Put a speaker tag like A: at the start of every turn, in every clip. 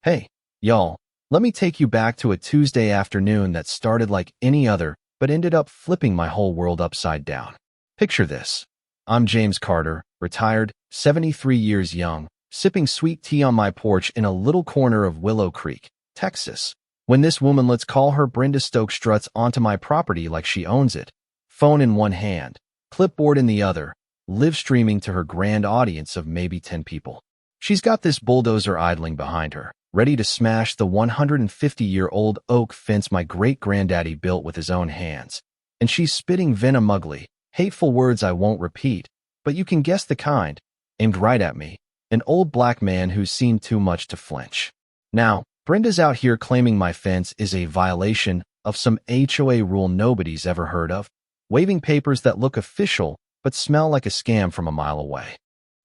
A: Hey, y'all, let me take you back to a Tuesday afternoon that started like any other, but ended up flipping my whole world upside down. Picture this. I'm James Carter, retired, 73 years young, sipping sweet tea on my porch in a little corner of Willow Creek, Texas, when this woman, let's call her Brenda Stokes, struts onto my property like she owns it, phone in one hand, clipboard in the other, live streaming to her grand audience of maybe 10 people. She's got this bulldozer idling behind her, ready to smash the 150-year-old oak fence my great-granddaddy built with his own hands. And she's spitting venom ugly, hateful words I won't repeat, but you can guess the kind, aimed right at me, an old black man who's seen too much to flinch. Now, Brenda's out here claiming my fence is a violation of some HOA rule nobody's ever heard of, waving papers that look official but smell like a scam from a mile away.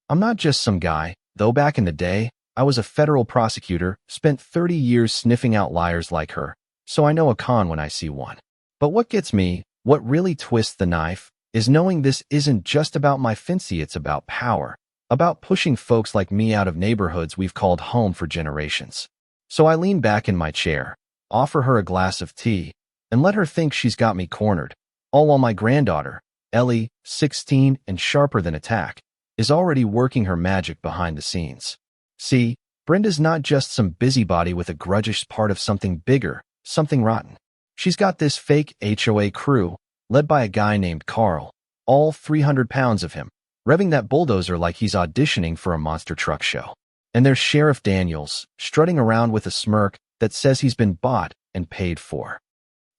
A: I'm not just some guy, though back in the day, I was a federal prosecutor, spent 30 years sniffing out liars like her, so I know a con when I see one. But what gets me, what really twists the knife, is knowing this isn't just about my fancy, it's about power, about pushing folks like me out of neighborhoods we've called home for generations. So I lean back in my chair, offer her a glass of tea, and let her think she's got me cornered, all while my granddaughter, Ellie, 16 and sharper than a tack, is already working her magic behind the scenes. See, Brenda's not just some busybody with a grudgish part of something bigger, something rotten. She's got this fake HOA crew, led by a guy named Carl, all 300 pounds of him, revving that bulldozer like he's auditioning for a monster truck show. And there's Sheriff Daniels, strutting around with a smirk that says he's been bought and paid for.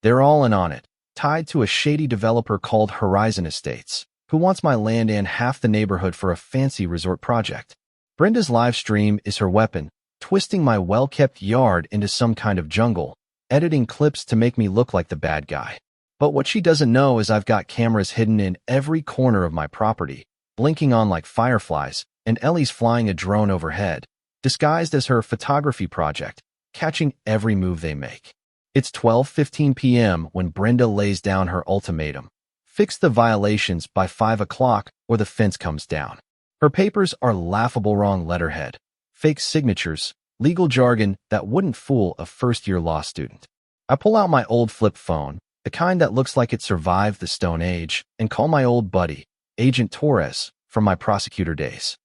A: They're all in on it, tied to a shady developer called Horizon Estates, who wants my land and half the neighborhood for a fancy resort project. Brenda's live stream is her weapon, twisting my well-kept yard into some kind of jungle, editing clips to make me look like the bad guy. But what she doesn't know is I've got cameras hidden in every corner of my property, blinking on like fireflies, and Ellie's flying a drone overhead, disguised as her photography project, catching every move they make. It's 12:15 p.m. when Brenda lays down her ultimatum. Fix the violations by 5 o'clock or the fence comes down. Her papers are laughable wrong letterhead, fake signatures, legal jargon that wouldn't fool a first-year law student. I pull out my old flip phone, the kind that looks like it survived the Stone Age, and call my old buddy, Agent Torres, from my prosecutor days.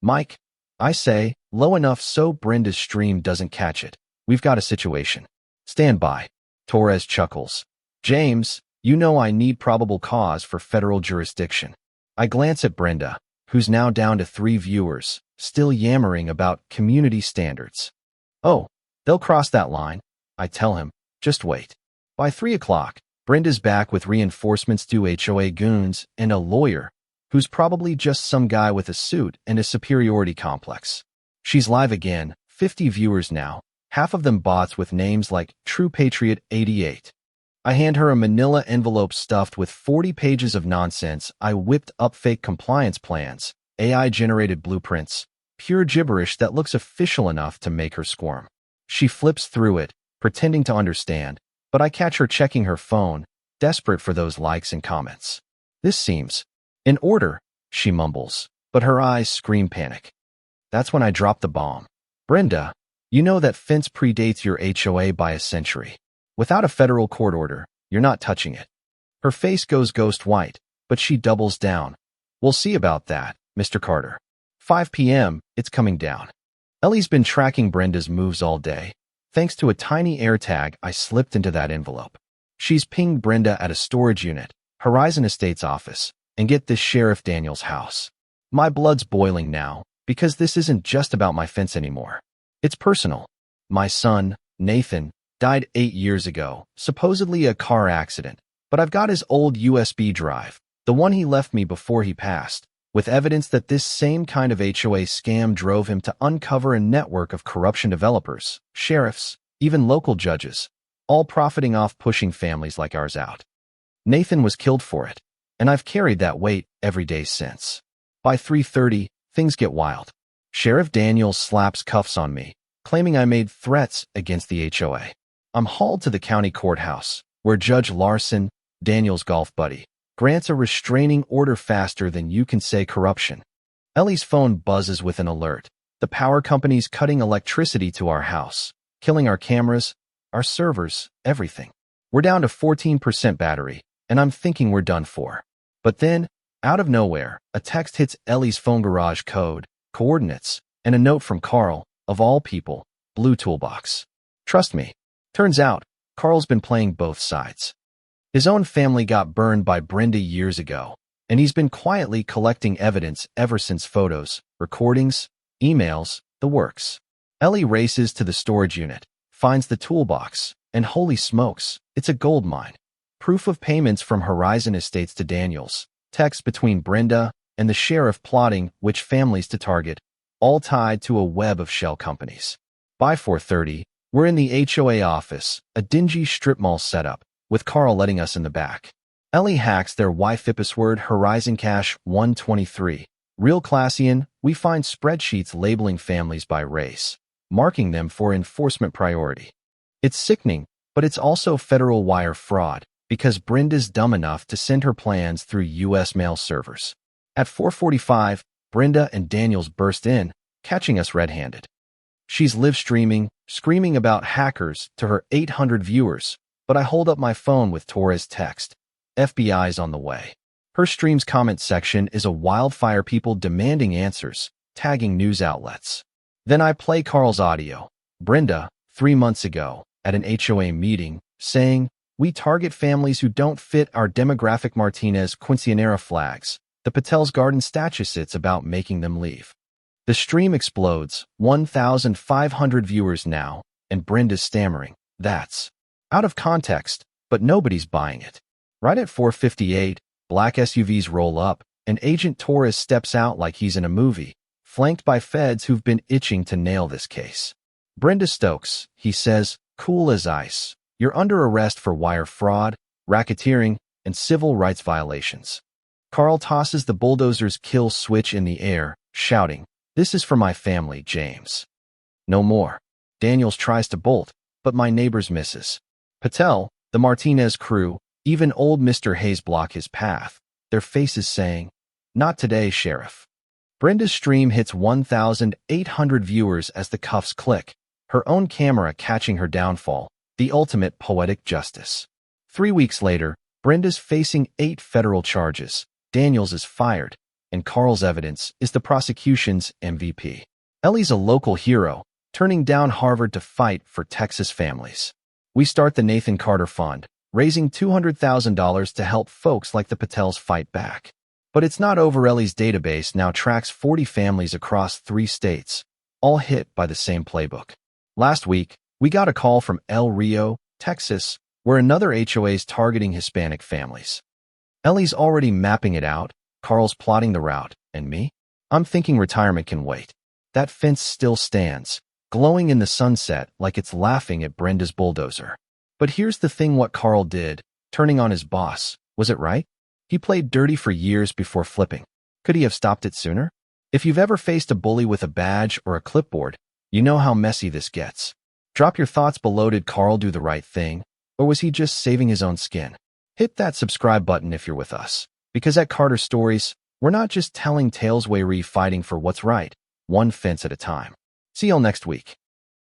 A: Mike, I say, low enough so Brenda's stream doesn't catch it. We've got a situation. Stand by. Torres chuckles. James, you know I need probable cause for federal jurisdiction. I glance at Brenda, who's now down to 3 viewers, still yammering about community standards. Oh, they'll cross that line, I tell him. Just wait. By 3 o'clock, Brenda's back with reinforcements to HOA goons and a lawyer, who's probably just some guy with a suit and a superiority complex. She's live again, 50 viewers now, half of them bots with names like True Patriot 88. I hand her a manila envelope stuffed with 40 pages of nonsense. I whipped up fake compliance plans, AI-generated blueprints, pure gibberish that looks official enough to make her squirm. She flips through it, pretending to understand, but I catch her checking her phone, desperate for those likes and comments. This seems in order, she mumbles, but her eyes scream panic. That's when I drop the bomb. Brenda, you know that fence predates your HOA by a century. Without a federal court order, you're not touching it. Her face goes ghost white, but she doubles down. We'll see about that, Mr. Carter. 5 p.m., it's coming down. Ellie's been tracking Brenda's moves all day, thanks to a tiny AirTag I slipped into that envelope. She's pinged Brenda at a storage unit, Horizon Estates office, and get this Sheriff Daniels' house. My blood's boiling now, because this isn't just about my fence anymore. It's personal. My son, Nathan, died 8 years ago, supposedly a car accident, but I've got his old USB drive, the one he left me before he passed, with evidence that this same kind of HOA scam drove him to uncover a network of corruption developers, sheriffs, even local judges, all profiting off pushing families like ours out. Nathan was killed for it, and I've carried that weight every day since. By 3:30, things get wild. Sheriff Daniels slaps cuffs on me, claiming I made threats against the HOA. I'm hauled to the county courthouse, where Judge Larson, Daniels' golf buddy, grants a restraining order faster than you can say corruption. Ellie's phone buzzes with an alert. The power company's cutting electricity to our house, killing our cameras, our servers, everything. We're down to 14% battery, and I'm thinking we're done for. But then, out of nowhere, a text hits Ellie's phone garage code, coordinates, and a note from Carl, of all people, Blue Toolbox. Trust me. Turns out, Carl's been playing both sides. His own family got burned by Brenda years ago, and he's been quietly collecting evidence ever since: photos, recordings, emails, the works. Ellie races to the storage unit, finds the toolbox, and holy smokes, it's a gold mine. Proof of payments from Horizon Estates to Daniels, texts between Brenda and the sheriff plotting which families to target, all tied to a web of shell companies. By 4:30, we're in the HOA office, a dingy strip mall setup, with Carl letting us in the back. Ellie hacks their Wi-Fi password Horizon Cache 123. Real Classian, we find spreadsheets labeling families by race, marking them for enforcement priority. It's sickening, but it's also federal wire fraud, because Brenda's dumb enough to send her plans through U.S. mail servers. At 4:45, Brenda and Daniels burst in, catching us red-handed. She's live streaming, screaming about hackers to her 800 viewers, but I hold up my phone with Torres' text. FBI's on the way. Her stream's comment section is a wildfire, people demanding answers, tagging news outlets. Then I play Carl's audio. Brenda, 3 months ago, at an HOA meeting, saying, "We target families who don't fit our demographic. Martinez Quinceanera flags. The Patel's garden statue. It's about making them leave." The stream explodes, 1,500 viewers now, and Brenda's stammering. That's out of context, but nobody's buying it. Right at 4:58, black SUVs roll up, and Agent Torres steps out like he's in a movie, flanked by feds who've been itching to nail this case. "Brenda Stokes," he says, cool as ice, "you're under arrest for wire fraud, racketeering, and civil rights violations." Carl tosses the bulldozer's kill switch in the air, shouting, "This is for my family, James." No more. Daniels tries to bolt, but my neighbors misses. Patel, the Martinez crew, even old Mr. Hayes block his path, their faces saying, "Not today, Sheriff." Brenda's stream hits 1,800 viewers as the cuffs click, her own camera catching her downfall, the ultimate poetic justice. 3 weeks later, Brenda's facing 8 federal charges, Daniels is fired, and Carl's evidence is the prosecution's MVP. Ellie's a local hero, turning down Harvard to fight for Texas families. We start the Nathan Carter Fund, raising $200,000 to help folks like the Patels fight back. But it's not over. Ellie's database now tracks 40 families across 3 states, all hit by the same playbook. Last week, we got a call from El Rio, Texas, where another HOA is targeting Hispanic families. Ellie's already mapping it out, Carl's plotting the route, and me? I'm thinking retirement can wait. That fence still stands, glowing in the sunset like it's laughing at Brenda's bulldozer. But here's the thing: what Carl did, turning on his boss, was it right? He played dirty for years before flipping. Could he have stopped it sooner? If you've ever faced a bully with a badge or a clipboard, you know how messy this gets. Drop your thoughts below. Did Carl do the right thing, or was he just saving his own skin? Hit that subscribe button if you're with us, because at Carter Stories, we're not just telling tales, we're fighting for what's right, one fence at a time. See y'all next week.